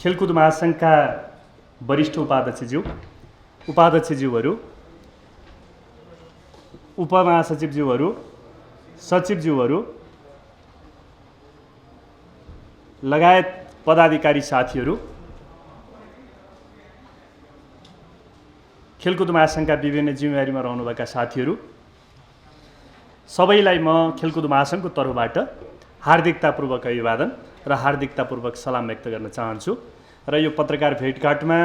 खेलकुद महासङ्घका वरिष्ठ उपाध्यक्षज्यूहरू, उपमहासचिवज्यूहरू, सचिवज्यूहरू लगायत पदाधिकारी साथीहरू, खेलकुद महासङ्घका विभिन्न जिम्मेवारीमा रहनुभएका साथीहरू, सबैलाई म खेलकुद महासङ्घको तर्फबाट हार्दिकतापूर्वक अभिवादन र हार्दिकतापूर्वक सलाम व्यक्त गर्न चाहन्छु। र यो पत्रकार भेटघाटमा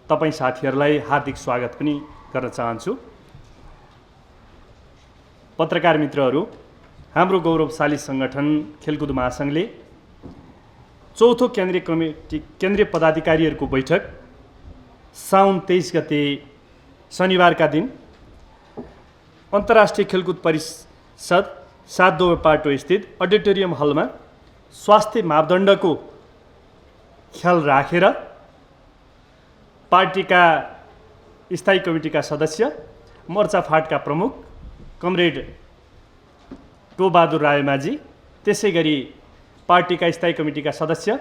तपाईँ साथीहरूलाई हार्दिक स्वागत पनि गर्न चाहन्छु। पत्रकार मित्रहरू, हाम्रो गौरवशाली सङ्गठन खेलकुद महासङ्घले चौथो केन्द्रीय पदाधिकारीहरूको बैठक साउन 23 गते शनिबारका दिन अन्तर्राष्ट्रिय खेलकुद परिषद 7 दोबाटो स्थित अडिटोरियम हलमा स्वास्थ्य मापदण्डको ख्याल राखेर पार्टीका स्थायी कमिटीका सदस्य, मोर्चा फाँटका प्रमुख कमरेड टोबहादुर रायमाझी, त्यसै गरी पार्टीका स्थायी कमिटीका सदस्य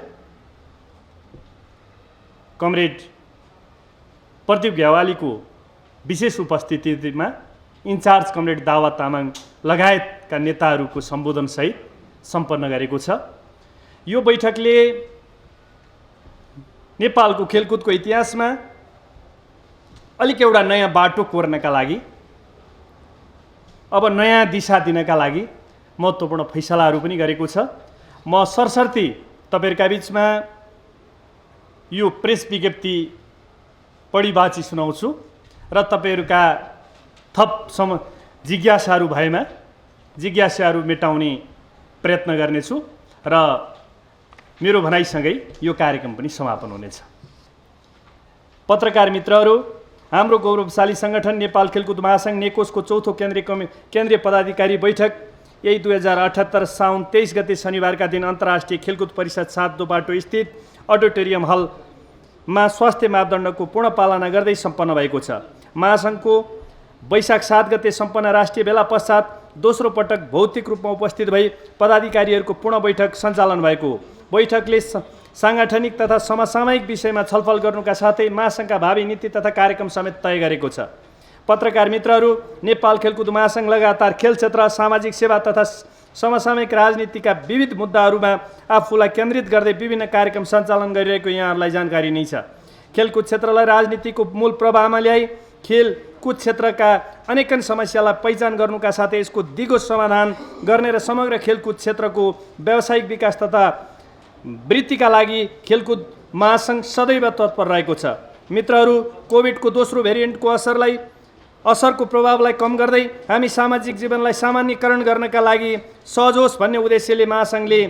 कमरेड प्रदीप ग्यावालीको विशेष उपस्थितिमा इन्चार्ज कमरेड दावा तामाङ लगायतका नेताहरूको सम्बोधनसहित सम्पन्न गरेको छ। यो बैठकले नेपालको खेलकुदको इतिहासमा अलिक एउटा नयाँ बाटो कोर्नका लागि, अब नयाँ दिशा दिनका लागि महत्त्वपूर्ण फैसलाहरू पनि गरेको छ। म सरसर्ती तपाईँहरूका बिचमा यो प्रेस विज्ञप्ति पढिबाची सुनाउँछु र तपाईँहरूका थप जिज्ञासाहरू भएमा जिज्ञासाहरू मेटाउने प्रयत्न गर्नेछु र मेरो भनाइसँगै यो कार्यक्रम पनि समापन हुनेछ। पत्रकार मित्रहरू, हाम्रो गौरवशाली सङ्गठन नेपाल खेलकुद महासङ्घ नेकोसको चौथो केन्द्रीय पदाधिकारी बैठक यही 2078 साउन 23 गते शनिबारका दिन अन्तर्राष्ट्रिय खेलकुद परिषद 7 दोबाटो स्थित अडिटोरियम हलमा स्वास्थ्य मापदण्डको पूर्ण पालना गर्दै सम्पन्न भएको छ। महासङ्घको वैशाख 7 गते सम्पन्न राष्ट्रिय भेला पश्चात दोस्रो पटक भौतिक रूपमा उपस्थित भई पदाधिकारीहरूको पूर्ण बैठक सञ्चालन भएको। बैठकले साङ्गठनिक तथा समसामयिक विषयमा छलफल गर्नुका साथै महासङ्घका भावी नीति तथा कार्यक्रम समेत तय गरेको छ। पत्रकार मित्रहरू, नेपाल खेलकुद महासङ्घ लगातार खेल क्षेत्र, सामाजिक सेवा तथा समसामयिक राजनीतिका विविध मुद्दाहरूमा आफूलाई केन्द्रित गर्दै विभिन्न कार्यक्रम सञ्चालन गरिरहेको यहाँहरूलाई जानकारी नै छ। खेलकुद क्षेत्रलाई राजनीतिको मूल प्रवाहमा ल्याई खेलकुद क्षेत्रका अनेकन समस्यालाई पहिचान गर्नुका साथै यसको दिगो समाधान गर्ने र समग्र खेलकुद क्षेत्रको व्यावसायिक विकास तथा वृद्धिका लागि खेलकुद महासङ्घ सदैव तत्पर रहेको छ। मित्रहरू, कोभिडको दोस्रो भेरिएन्टको असरको प्रभावलाई कम गर्दै हामी सामाजिक जीवनलाई सामान्यकरण गर्नका लागि सहज होस् भन्ने उद्देश्यले महासङ्घले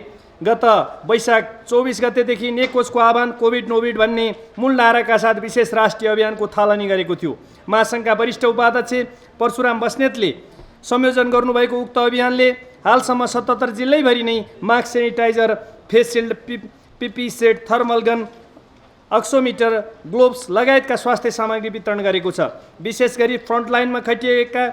गत वैशाख 24 गतेदेखि नेकोसको आह्वान कोभिड नोभिड भन्ने मूल नाराका साथ विशेष राष्ट्रिय अभियानको थालनी गरेको थियो। महासङ्घका वरिष्ठ उपाध्यक्ष परशुराम बस्नेतले संयोजन गर्नुभएको उक्त अभियानले हालसम्म 77 जिल्लैभरि नै mask, sanitiser, face shield, PPE set, thermal gun, oximeter, gloves लगायतका स्वास्थ्य सामग्री वितरण गरेको छ। विशेष गरी फ्रन्टलाइनमा खटिएका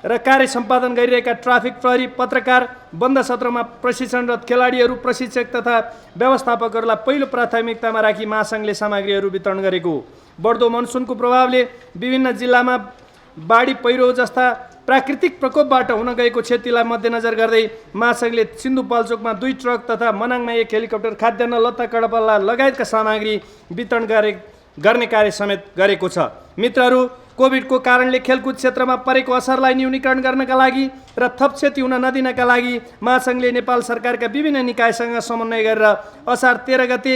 र कार्य सम्पादन गरिरहेका ट्राफिक प्रहरी, पत्रकार, बन्द सत्रमा प्रशिक्षणरत खेलाडीहरू, प्रशिक्षक तथा व्यवस्थापकहरूलाई पहिलो प्राथमिकतामा राखी महासङ्घले सामग्रीहरू वितरण गरेको। बढ्दो मनसुनको प्रभावले विभिन्न जिल्लामा बाढी, पहिरो जस्ता प्राकृतिक प्रकोपबाट हुन गएको क्षतिलाई मध्यनजर गर्दै महासङ्घले सिन्धुपाल्चोकमा 2 ट्रक तथा मनाङमा 1 हेलिकप्टर, खाद्यान्न, लत्ता, कडपल्ला लगायतका सामग्री वितरण गर्ने कार्य समेत गरेको छ। मित्रहरू, कोभिडको कारणले खेलकुद क्षेत्रमा परेको असरलाई न्यूनीकरण गर्नका लागि र थप क्षति हुन नदिनका लागि महासङ्घले नेपाल सरकारका विभिन्न निकायसँग समन्वय गरेर असार 13 गते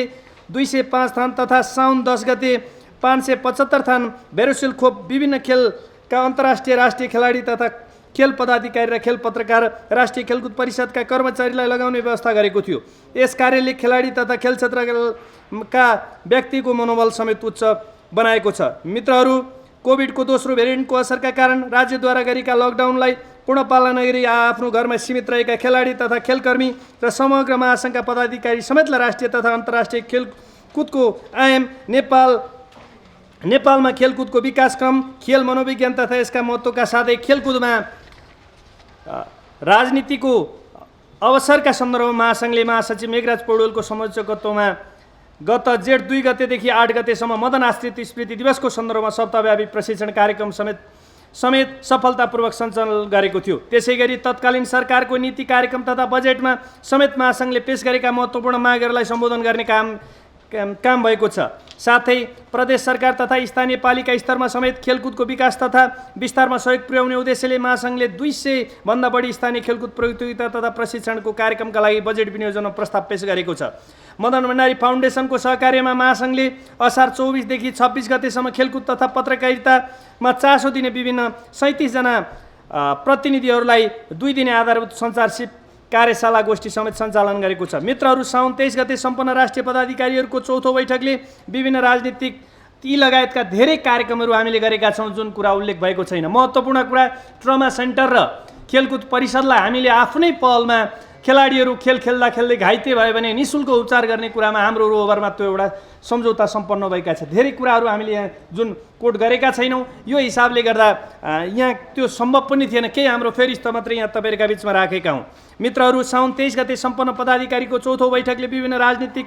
205 थान तथा साउन 10 गते 575 थान भेरोसिल खोप विभिन्न खेलका अन्तर्राष्ट्रिय राष्ट्रिय खेलाडी तथा खेल पदाधिकारी र खेल पत्रकार राष्ट्रिय खेलकुद परिषदका कर्मचारीलाई लगाउने व्यवस्था गरेको थियो। यस कार्यले खेलाडी तथा खेल क्षेत्रका व्यक्तिको मनोबल समेत उच्च बनाएको छ। मित्रहरू, कोभिडको दोस्रो भेरिएन्टको असरका कारण राज्यद्वारा गरेका लकडाउनलाई पूर्ण पालना गरी आफ्नो घरमा सीमित रहेका खेलाडी तथा खेलकर्मी र समग्र महासङ्घका पदाधिकारी समेतलाई राष्ट्रिय तथा अन्तर्राष्ट्रिय खेलकुदको आयाम, नेपालमा खेलकुदको विकासक्रम, खेल मनोविज्ञान तथा यसका महत्त्वका साथै खेलकुदमा राजनीतिको अवसरका सन्दर्भमा महासङ्घले महासचिव मेघराज पौडेलको संयोजकत्वमा गत जेठ 2 गतेदेखि 8 गतेसम्म मदन आश्रित स्मृति दिवसको सन्दर्भमा सप्ताहव्यापी प्रशिक्षण कार्यक्रम समेत सफलतापूर्वक सञ्चालन गरेको थियो। त्यसै गरी तत्कालीन सरकारको नीति कार्यक्रम तथा बजेटमा समेत महासङ्घले पेश गरेका महत्त्वपूर्ण मागहरूलाई सम्बोधन गर्ने काम भएको छ। साथै प्रदेश सरकार तथा स्थानीय पालिका स्तरमा समेत खेलकुदको विकास तथा विस्तारमा सहयोग पुर्याउने उद्देश्यले महासङ्घले 200 भन्दा बढी स्थानीय खेलकुद प्रतियोगिता तथा प्रशिक्षणको कार्यक्रमका लागि बजेट विनियोजनमा प्रस्ताव पेश गरेको छ। मदन भण्डारी फाउन्डेसनको सहकार्यमा महासङ्घले असार 24 देखि 26 गतेसम्म खेलकुद तथा पत्रकारितामा चासो दिने विभिन्न 37 जना प्रतिनिधिहरूलाई 2 दिने आधारभूत सञ्चारसिप कार्यशाला गोष्ठी समेत सञ्चालन गरेको छ। मित्रहरू, साउन 23 गते सम्पन्न राष्ट्रिय पदाधिकारीहरूको चौथो बैठकले विभिन्न राजनीतिक ती लगायतका धेरै कार्यक्रमहरू हामीले गरेका छौँ जुन कुरा उल्लेख भएको छैन। महत्त्वपूर्ण कुरा, ट्रमा सेन्टर र खेलकुद परिषदलाई हामीले आफ्नै पहलमा खेलाडीहरू खेल खेल्दा खेल्दै घाइते भयो भने निःशुल्क उपचार गर्ने कुरामा हाम्रो रोभरमा त्यो एउटा सम्झौता सम्पन्न भएका छ। धेरै कुराहरू हामीले यहाँ जुन कोट गरेका छैनौँ, यो हिसाबले गर्दा यहाँ त्यो सम्भव पनि थिएन। केही हाम्रो फेरिस्त मात्रै यहाँ तपाईँहरूका बिचमा राखेका हौँ। मित्रहरू, साउन 23 गते सम्पन्न पदाधिकारीको चौथो बैठकले विभिन्न राजनीतिक,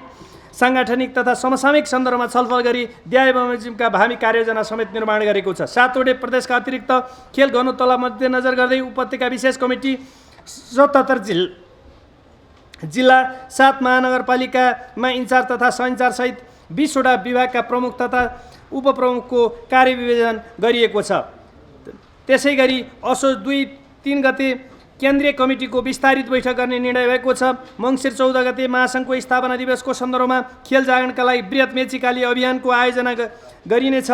साङ्गठनिक तथा समसामयिक सन्दर्भमा छलफल गरी ड्याय बमोजिमका भावी कार्ययोजना समेत निर्माण गरेको छ। 7वटै प्रदेशका अतिरिक्त खेल घनत्वलाई मध्यनजर गर्दै उपत्यका विशेष कमिटी 77 जिल्ला 7 महानगरपालिकामा इन्चार्ज तथा सहइन्चार्ज सहित 20वटा विभागका प्रमुख तथा उपप्रमुखको कार्यविभाजन गरिएको छ। त्यसै गरी असोज 2-3 गते केन्द्रीय कमिटीको विस्तारित बैठक गर्ने निर्णय भएको छ। मङ्सिर 14 गते महासङ्घको स्थापना दिवसको सन्दर्भमा खेल जागरणका लागि बृहत मेचीकाली अभियानको आयोजना गरिनेछ,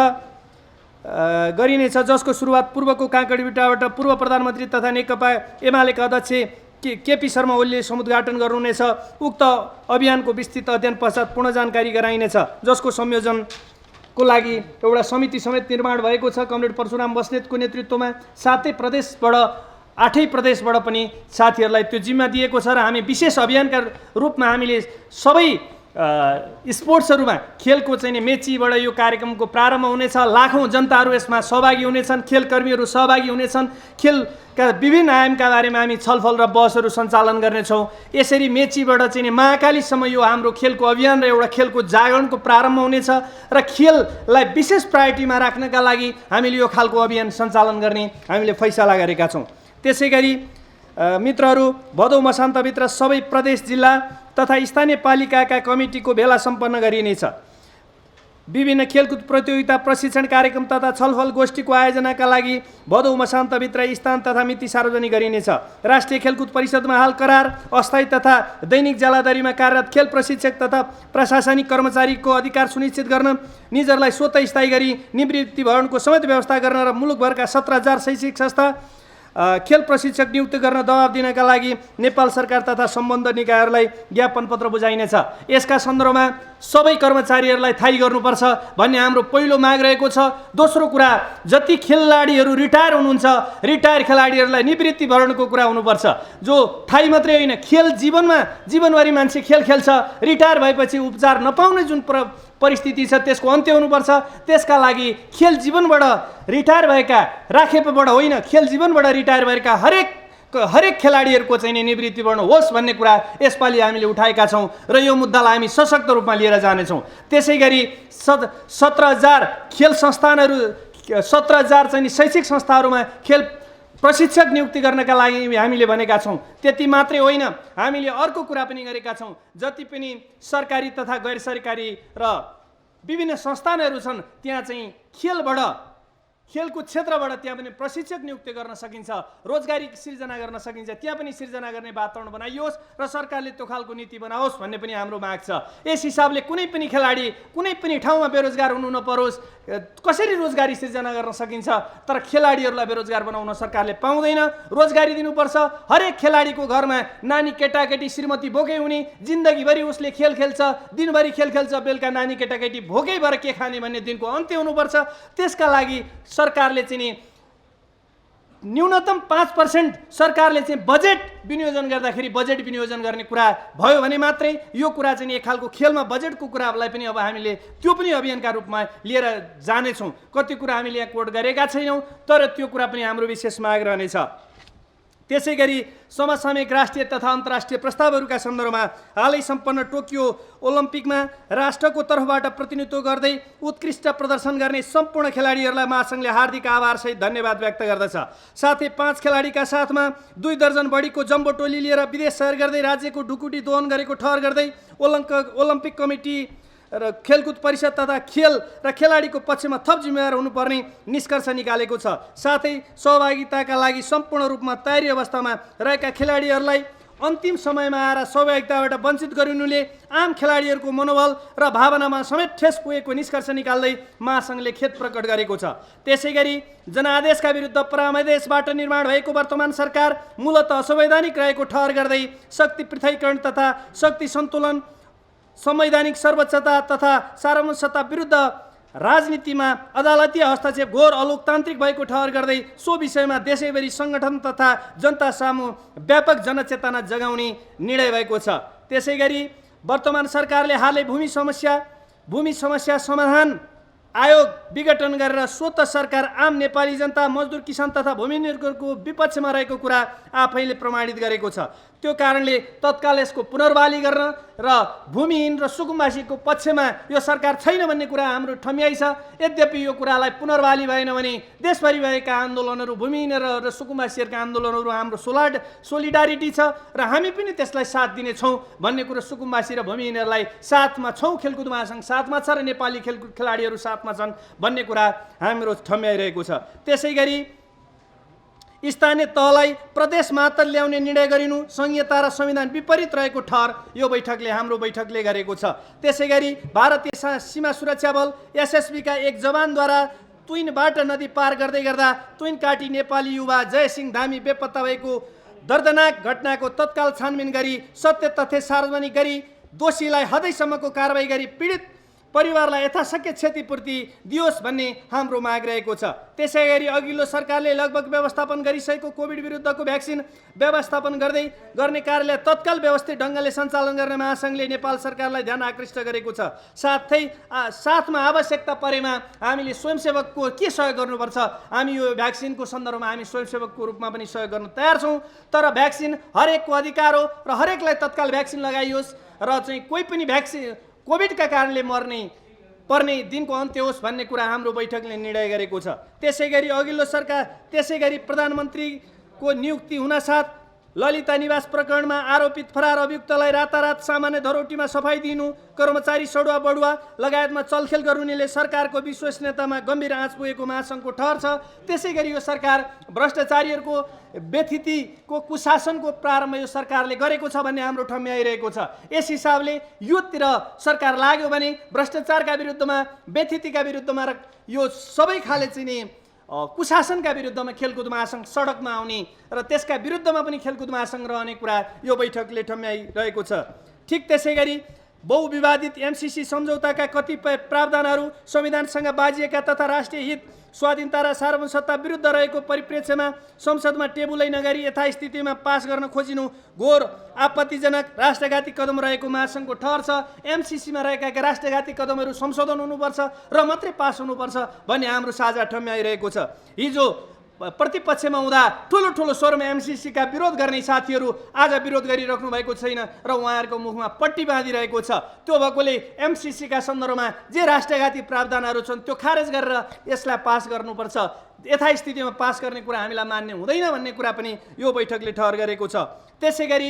जसको सुरुवात पूर्वको काँकडीभिटाबाट पूर्व प्रधानमन्त्री तथा नेकपा एमालेका अध्यक्ष केपी शर्मा ओलीले समुद्घाटन गर्नुहुनेछ। उक्त अभियानको विस्तृत अध्ययन पश्चात पूर्ण जानकारी गराइनेछ, जसको संयोजनको लागि एउटा समिति समेत निर्माण भएको छ कमरेड परशुराम बस्नेतको नेतृत्वमा। साथै प्रदेशबाट 8 प्रदेशबाट पनि साथीहरूलाई त्यो जिम्मा दिएको छ र हामी विशेष अभियानका रूपमा हामीले सबै स्पोर्ट्सहरूमा खेलको चाहिँ मेचीबाट यो कार्यक्रमको प्रारम्भ हुनेछ। लाखौँ जनताहरू यसमा सहभागी हुनेछन्, खेलकर्मीहरू सहभागी हुनेछन्। खेलका विभिन्न आयामका बारेमा हामी छलफल र बहसहरू सञ्चालन गर्नेछौँ। यसरी मेचीबाट चाहिँ महाकालीसम्म यो हाम्रो खेलको अभियान र एउटा खेलको जागरणको प्रारम्भ हुनेछ र खेललाई विशेष प्रायोरिटीमा राख्नका लागि हामीले यो खालको अभियान सञ्चालन गर्ने हामीले फैसला गरेका छौँ। त्यसै गरी मित्रहरू, भदौ मसान्तभित्र सबै प्रदेश, जिल्ला तथा स्थानीय पालिकाका कमिटीको भेला सम्पन्न गरिनेछ। विभिन्न खेलकुद प्रतियोगिता, प्रशिक्षण कार्यक्रम तथा छलफल गोष्ठीको आयोजनाका लागि भदौ मसान्तभित्र स्थान तथा मिति सार्वजनिक गरिनेछ। राष्ट्रिय खेलकुद परिषदमा हाल करार, अस्थायी तथा दैनिक जालादारीमा कार्यरत खेल प्रशिक्षक तथा प्रशासनिक कर्मचारीको अधिकार सुनिश्चित गर्न, निजहरूलाई स्वतः स्थायी गरी निवृत्ति भवनको समेत व्यवस्था गर्न र मुलुकभरका 17,000 शैक्षिक संस्था खेल प्रशिक्षक नियुक्त गर्न दबाब दिनका लागि नेपाल सरकार तथा सम्बद्ध निकायहरूलाई ज्ञापन पत्र बुझाइनेछ। यसका सन्दर्भमा सबै कर्मचारीहरूलाई थाहै गर्नुपर्छ भन्ने हाम्रो पहिलो माग रहेको छ। दोस्रो कुरा, जति खेलाडीहरू रिटायर हुनुहुन्छ, रिटायर खेलाडीहरूलाई निवृत्ति भरणको कुरा हुनुपर्छ। जो थाहै मात्रै होइन, खेल जीवनभरि मान्छे खेल खेल्छ, रिटायर भएपछि उपचार नपाउने जुन परिस्थिति छ त्यसको अन्त्य हुनुपर्छ। त्यसका लागि खेल जीवनबाट रिटायर भएका, राखेपबाट होइन, खेल जीवनबाट रिटायर भएका हरेक खेलाडीहरूको चाहिँ निवृत्ति भरण होस् भन्ने कुरा यसपालि हामीले उठाएका छौँ र यो मुद्दालाई हामी सशक्त रूपमा लिएर जानेछौँ। त्यसै गरी 17,000 खेल संस्थानहरू, 17,000 चाहिँ शैक्षिक संस्थाहरूमा खेल प्रशिक्षक नियुक्ति गर्नका लागि हामीले भनेका छौँ। त्यति मात्रै होइन, हामीले अर्को कुरा पनि गरेका छौँ। जति पनि सरकारी तथा गैर सरकारी र विभिन्न संस्थानहरू छन् त्यहाँ चाहिँ खेलको क्षेत्रबाट त्यहाँ पनि प्रशिक्षक नियुक्ति गर्न सकिन्छ, रोजगारी सिर्जना गर्न सकिन्छ, त्यहाँ पनि सिर्जना गर्ने वातावरण बनाइयोस् र सरकारले त्यो खालको नीति बनाओस् भन्ने पनि हाम्रो माग छ। यस हिसाबले कुनै पनि खेलाडी कुनै पनि ठाउँमा बेरोजगार हुनु नपरोस्। कसरी रोजगारी सिर्जना गर्न सकिन्छ, तर खेलाडीहरूलाई बेरोजगार बनाउन सरकारले पाउँदैन। रोजगारी दिनुपर्छ। हरेक खेलाडीको घरमा नानी, केटाकेटी, श्रीमती भोकै हुने, जिन्दगीभरि उसले खेल खेल्छ, दिनभरि खेल खेल्छ, बेलुका नानी केटाकेटी भोकै भएर के खाने भन्ने दिनको अन्त्य हुनुपर्छ। त्यसका लागि सरकारले चाहिँ न्यूनतम 5% सरकारले चाहिँ बजेट विनियोजन गर्दाखेरि बजेट विनियोजन गर्ने कुरा भयो भने मात्रै यो कुरा चाहिँ एक खालको खेलमा बजेटको कुरालाई पनि अब हामीले त्यो पनि अभियानका रूपमा लिएर जानेछौँ। कति कुरा हामीले यहाँ कोट गरेका छैनौँ, तर त्यो कुरा पनि हाम्रो विशेष माग रहनेछ। त्यसै गरी समसामयिक राष्ट्रिय तथा अन्तर्राष्ट्रिय प्रस्तावहरूका सन्दर्भमा हालै सम्पन्न टोकियो ओलम्पिकमा राष्ट्रको तर्फबाट प्रतिनिधित्व गर्दै उत्कृष्ट प्रदर्शन गर्ने सम्पूर्ण खेलाडीहरूलाई महासङ्घले हार्दिक आभारसहित धन्यवाद व्यक्त गर्दछ। साथै 5 खेलाडीका साथमा 2 दर्जन बढीको जम्बो टोली लिएर विदेश सैर गर्दै राज्यको ढुकुटी दोहन गरेको ठहर गर्दै ओलम्पिक कमिटी र खेलकुद परिषद तथा खेल र खेलाडीको पक्षमा थप जिम्मेवार हुनुपर्ने निष्कर्ष निकालेको छ। साथै सहभागिताका लागि सम्पूर्ण रूपमा तयारी अवस्थामा रहेका खेलाडीहरूलाई अन्तिम समयमा आएर सहभागिताबाट वञ्चित गरिनुले आम खेलाडीहरूको मनोबल र भावनामा समेत ठेस पुगेको निष्कर्ष निकाल्दै महासङ्घले खेद प्रकट गरेको छ। त्यसै गरी जनादेशका विरुद्ध परामदेशबाट निर्माण भएको वर्तमान सरकार मूलतः असंवैधानिक रहेको ठहर गर्दै शक्ति पृथकीकरण तथा शक्ति सन्तुलन, संवैधानिक सर्वोच्चता तथा सार्वभौमसत्ता विरुद्ध राजनीतिमा अदालतीय हस्तक्षेप घोर अलोकतान्त्रिक भएको ठहर गर्दै सो विषयमा देशैभरि सङ्गठन तथा जनता सामु व्यापक जनचेतना जगाउने निर्णय भएको छ। त्यसै गरी वर्तमान सरकारले हालै भूमि समस्या समाधान आयोग विघटन गरेर स्वत सरकार आम नेपाली जनता, मजदुर, किसान तथा भूमिहीनहरूको विपक्षमा रहेको कुरा आफैले प्रमाणित गरेको छ। त्यो कारणले तत्काल यसको पुनर्बहाली गर्न र भूमिहीन र सुकुम्बासीको पक्षमा यो सरकार छैन भन्ने कुरा हाम्रो ठम्याइ छ। यद्यपि यो कुरालाई पुनर्बहाली भएन भने देशभरि भएका आन्दोलनहरू, भूमिहीन र सुकुम्बासीहरूका आन्दोलनहरू हाम्रो सोलिडारिटी छ र हामी पनि त्यसलाई साथ दिनेछौँ भन्ने कुरो सुकुम्बासी र भूमिहीनहरूलाई साथमा छौँ, खेलकुद महासङ्घ साथमा छ र नेपाली खेलकुद खेलाडीहरू साथमा छन् भन्ने कुरा हाम्रो ठम्याइरहेको छ। त्यसै गरी स्थानीय तहलाई प्रदेश मात्र ल्याउने निर्णय गरिनु संहिता र संविधान विपरीत रहेको ठहर यो हाम्रो बैठकले गरेको छ। त्यसै गरी भारतीय सीमा सुरक्षा बल एसएसबीका एक जवानद्वारा तुइनबाट नदी पार गर्दै गर्दा तुइन काटी नेपाली युवा जयसिंह धामी बेपत्ता भएको दर्दनाक घटनाको तत्काल छानबिन गरी सत्य तथ्य सार्वजनिक गरी दोषीलाई हदैसम्मको कारबाही गरी पीडित परिवारलाई यथाशक्य क्षतिपूर्ति दियोस् भन्ने हाम्रो माग रहेको छ। त्यसै गरी अघिल्लो सरकारले लगभग व्यवस्थापन गरिसकेको कोभिड विरुद्धको भ्याक्सिन व्यवस्थापन गर्ने कार्यलाई तत्काल व्यवस्थित ढङ्गले सञ्चालन गर्ने महासङ्घले नेपाल सरकारलाई ध्यान आकृष्ट गरेको छ। साथमा आवश्यकता परेमा हामीले स्वयंसेवकको के सहयोग गर्नुपर्छ, हामी यो भ्याक्सिनको सन्दर्भमा हामी स्वयंसेवकको रूपमा पनि सहयोग गर्न तयार छौँ। तर भ्याक्सिन हरेकको अधिकार हो र हरेकलाई तत्काल भ्याक्सिन लगाइयोस् र चाहिँ कोही पनि कोभिडका कारणले पर्ने दिनको अन्त्य होस् भन्ने कुरा हाम्रो बैठकले निर्णय गरेको छ। त्यसै गरी प्रधानमन्त्रीको नियुक्ति हुनासाथ ललिता निवास प्रकरणमा आरोपित फरार अभियुक्तलाई रातारात सामान्य धरोटीमा सफाई दिनु, कर्मचारी सडुवा बढुवा लगायतमा चलखेल गर्नुले सरकारको विश्वसनीयतामा गम्भीर आँच पुगेको महासङ्घको ठहर छ। त्यसै गरी यो सरकार भ्रष्टाचारीहरूको व्यथितिको कुशासनको प्रारम्भ यो सरकारले गरेको छ भन्ने हाम्रो ठम्याइरहेको छ। यस हिसाबले योतिर सरकार लाग्यो भने भ्रष्टाचारका विरुद्धमा, व्यथितिका विरुद्धमा र यो सबै खाले चाहिँ कुशासनका विरुद्धमा खेलकुद महासङ्घ सडकमा आउने र त्यसका विरुद्धमा पनि खेलकुद महासङ्घ रहने कुरा यो बैठकले ठम्याइरहेको छ। ठिक त्यसै गरी बहुविवादित एमसीसी सम्झौताका कतिपय प्रावधानहरू संविधानसँग बाजिएका तथा राष्ट्रिय हित, स्वाधीनता र सार्वभौमसत्ता विरुद्ध रहेको परिप्रेक्ष्यमा संसदमा टेबुलै नगरी यथास्थितिमा पास गर्न खोजिनु घोर आपत्तिजनक राष्ट्रघाती कदम रहेको महासङ्घको ठहर छ। एमसीसीमा रहेका राष्ट्रघाती कदमहरू संशोधन हुनुपर्छ र मात्रै पास हुनुपर्छ भन्ने हाम्रो साझा ठम्याइरहेको छ। हिजो प्रतिपक्षमा हुँदा ठुलो स्वरमा एमसीसीका विरोध गर्ने साथीहरू आज विरोध गरिराख्नु भएको छैन र उहाँहरूको मुखमा पट्टी बाँधिरहेको छ। त्यो भएकोले एमसीसीका सन्दर्भमा जे राष्ट्रघाती प्रावधानहरू छन् त्यो खारेज गरेर यसलाई पास गर्नुपर्छ, यथास्थितिमा पास गर्ने कुरा हामीलाई मान्य हुँदैन भन्ने कुरा पनि यो बैठकले ठहर गरेको छ। त्यसै गरी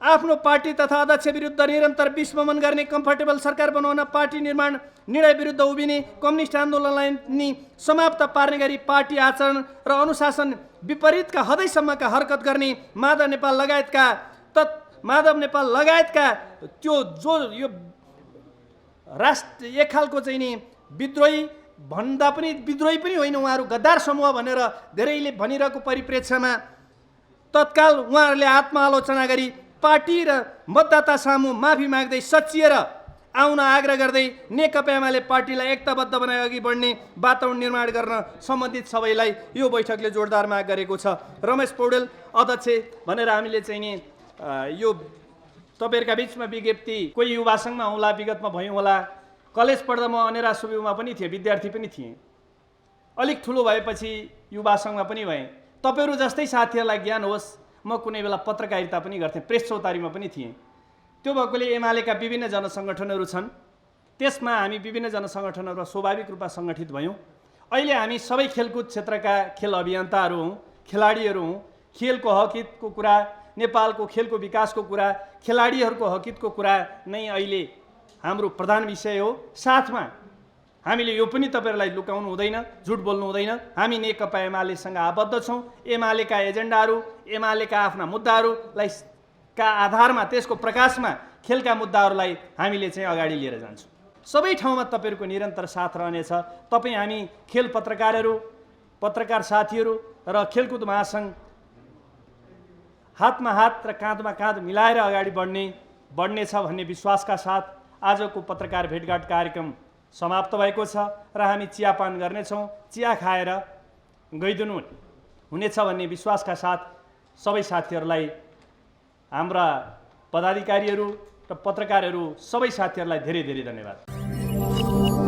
आफ्नो पार्टी तथा अध्यक्ष विरुद्ध निरन्तर विस्मरण गर्ने, कम्फर्टेबल सरकार बनाउन पार्टी निर्माण निर्णय विरुद्ध उभिने, कम्युनिस्ट आन्दोलनलाई नि समाप्त पार्ने गरी पार्टी आचरण र अनुशासन विपरीतका हदैसम्मका हरकत गर्ने माधव नेपाल लगायतका त्यो जो यो राष्ट्र एक खालको चाहिँ नि विद्रोही भन्दा पनि विद्रोही पनि होइन, उहाँहरू गद्दार समूह भनेर धेरैले भनिरहेको परिप्रेक्ष्यमा तत्काल उहाँहरूले आत्मआलोचना गरी पार्टी र मतदाता सामु माफी माग्दै सचिएर आउन आग्रह गर्दै नेकपा एमाले पार्टीलाई एकताबद्ध बनाई अघि बढ्ने वातावरण निर्माण गर्न सम्बन्धित सबैलाई यो बैठकले जोरदार माग गरेको छ। रमेश पौडेल अध्यक्ष भनेर हामीले चाहिँ नि यो तपाईँहरूका बिचमा विज्ञप्ति कोही युवा सङ्घमा होला, विगतमा भयौँ होला, कलेज पढ्दा म अनेरा सुब्युमा पनि थिएँ, विद्यार्थी पनि थिएँ, अलिक ठुलो भएपछि युवा सङ्घमा पनि भएँ। तपाईँहरू जस्तै साथीहरूलाई ज्ञान होस्, म कुनै बेला पत्रकारिता पनि गर्थेँ, प्रेस चौतारीमा पनि थिएँ। त्यो भएकोले एमालेका विभिन्न जनसङ्गठनहरू छन्, त्यसमा हामी विभिन्न जनसङ्गठनहरूमा स्वाभाविक रूपमा सङ्गठित भयौँ। अहिले हामी सबै खेलकुद क्षेत्रका खेल अभियन्ताहरू हौँ, खेलाडीहरू हौँ। खेलको हकितको कुरा, नेपालको खेलको विकासको कुरा, खेलाडीहरूको हकितको कुरा नै अहिले हाम्रो प्रधान विषय हो। साथमा हामीले यो पनि तपाईँहरूलाई लुकाउनु हुँदैन, झुट बोल्नु हुँदैन, हामी नेकपा एमालेसँग आबद्ध छौँ। एमालेका एजेन्डाहरू, एमालेका आफ्ना मुद्दाहरूलाई का आधारमा, त्यसको प्रकाशमा खेलका मुद्दाहरूलाई हामीले चाहिँ अगाडि लिएर जान्छौँ। सबै ठाउँमा तपाईँहरूको निरन्तर साथ रहनेछ। तपाईँ हामी खेल पत्रकारहरू, पत्रकार साथीहरू र खेलकुद महासङ्घ हातमा हात र काँधमा काँध मिलाएर अगाडि बढ्नेछ भन्ने विश्वासका साथ आजको पत्रकार भेटघाट कार्यक्रम समाप्त भएको छ र हामी चियापान गर्नेछौँ। चिया खाएर गइदिनु हुनेछ भन्ने विश्वासका साथ सबै साथीहरूलाई, हाम्रा पदाधिकारीहरू र पत्रकारहरू सबै साथीहरूलाई धेरै धेरै धन्यवाद।